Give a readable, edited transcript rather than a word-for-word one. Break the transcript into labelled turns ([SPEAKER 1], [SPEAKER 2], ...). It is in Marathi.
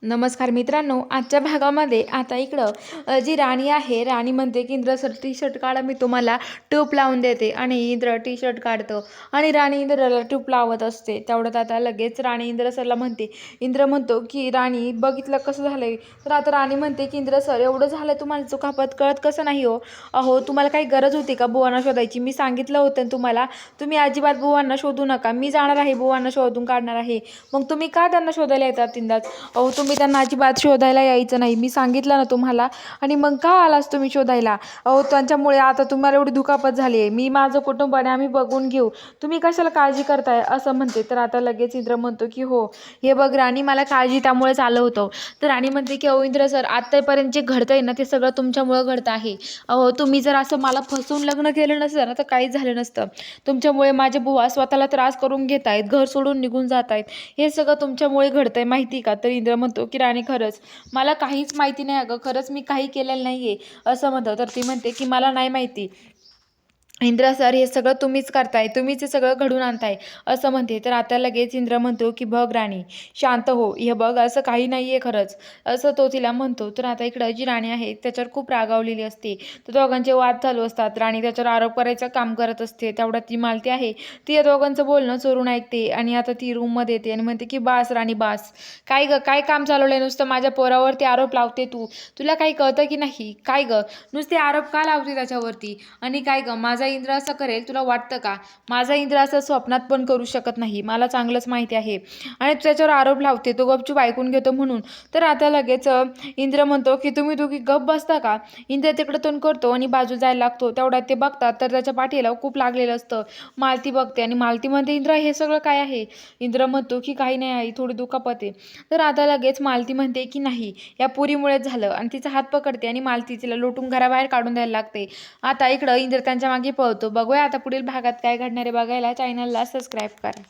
[SPEAKER 1] नमस्कार मित्रांनो, आजच्या भागामध्ये आता इकडं जी राणी आहे, राणी म्हणते की इंद्र सर टी शर्ट काढा, मी तुम्हाला ट्यूब लावून देते. आणि इंद्र टी शर्ट काढतो आणि राणी इंद्राला ट्यूब लावत असते. तेवढ्यात आता लगेच राणी इंद्र सरला म्हणते. इंद्र म्हणतो की राणी बघितलं कसं झालंय. तर आता राणी म्हणते की इंद्र सर, एवढं झालं तुम्हाला चुकापत कळत कसं नाही हो. अहो, तुम्हाला काही गरज होती का बुवांना शोधायची? मी सांगितलं होतं तुम्हाला, तुम्ही अजिबात बुवांना शोधू नका, मी जाणार आहे बुवांना शोधून काढणार आहे. मग तुम्ही का त्यांना शोधायला येतात तीनदाच? अहो, तुम्ही त्यांना अजिबात शोधायला यायचं नाही, मी सांगितलं ना तुम्हाला. आणि मग का आलास तुम्ही शोधायला? अहो, त्यांच्यामुळे आता तुम्हाला एवढी दुखापत झाली आहे. मी माझं कुटुंब आणि आम्ही बघून घेऊ, तुम्ही कशाला काळजी करताय असं म्हणते. तर आता लगेच इंद्र म्हणतो की हो, हे बघ राणी, मला काळजी त्यामुळेच आलं होतं. तर राणी म्हणते की अहो इंद्र सर, आतापर्यंत जे घडतंय ना ते सगळं तुमच्यामुळं घडतं आहे. अहो, तुम्ही जर असं मला फसवून लग्न केलं नसतं ना तर काहीच झालं नसतं. तुमच्यामुळे माझे बुवा स्वतःला त्रास करून घेत आहेत, घर सोडून निघून जात आहेत. हे सगळं तुमच्यामुळे घडतंय माहिती का? तर इंद्र म्हणतो की राणी खरंच मला काहीच माहिती नाही अगं, खरंच मी काही केलेलं नाहीये असं म्हणतो. तर ती म्हणते की मला नाही माहिती इंद्र सर, हे सगळं तुम्हीच करताय, तुम्हीच हे सगळं घडून आणताय असं म्हणते. तर आता लगेच इंद्र म्हणतो की बघ राणी, शांत हो, हे बघ असं काही नाहीये खरंच असं तो तिला म्हणतो. तर आता इकडं जी राणी आहे त्याच्यावर खूप रागावलेली असते. तर दोघांचे वाद चालू असतात. राणी त्याच्यावर आरोप करायचं काम करत असते. तेवढ्यात ती मालती आहे, ती या दोघांचं बोलणं चोरून ऐकते आणि आता ती रूममध्ये येते आणि म्हणते की बास राणी बास, काय ग, काय काम चालवलंय? नुसतं माझ्या पोरावरती आरोप लावते तू, तुला काही कळतं की नाही? काय ग, नुसते आरोप का लावते त्याच्यावरती? आणि काय ग, माझा इंद्र असं करेल तुला वाटतं का? माझा इंद्र असं स्वप्नात पण करू शकत नाही, मला चांगलंच माहिती आहे. आणि त्याच्यावर आरोप लावते, तो गपचूप ऐकून घेतो म्हणून. तर आता लगेच इंद्र म्हणतो की तुम्ही दोघी गप बसता का? इंद्र तिकडे तोंड करतो आणि बाजू जायला लागतो. तेवढ्यात ते बघतात तर त्याच्या पाठीला खूप लागलेलं असतं. मालती बघते आणि मालती म्हणते इंद्र, हे सगळं काय आहे? इंद्र म्हणतो की काही नाही आई, थोडी दुखापत आहे. तर आता लगेच मालती म्हणते की नाही, या पुरीमुळेच झालं. आणि तिचा हात पकडते आणि मालती तिला लोटून घराबाहेर काढून द्यायला लागते. आता इकडं इंद्र त्यांच्या मागे पळतो. बघूया आता पुढील भागात काय घडणार आहे. बघायला चॅनलला सबस्क्राईब करा.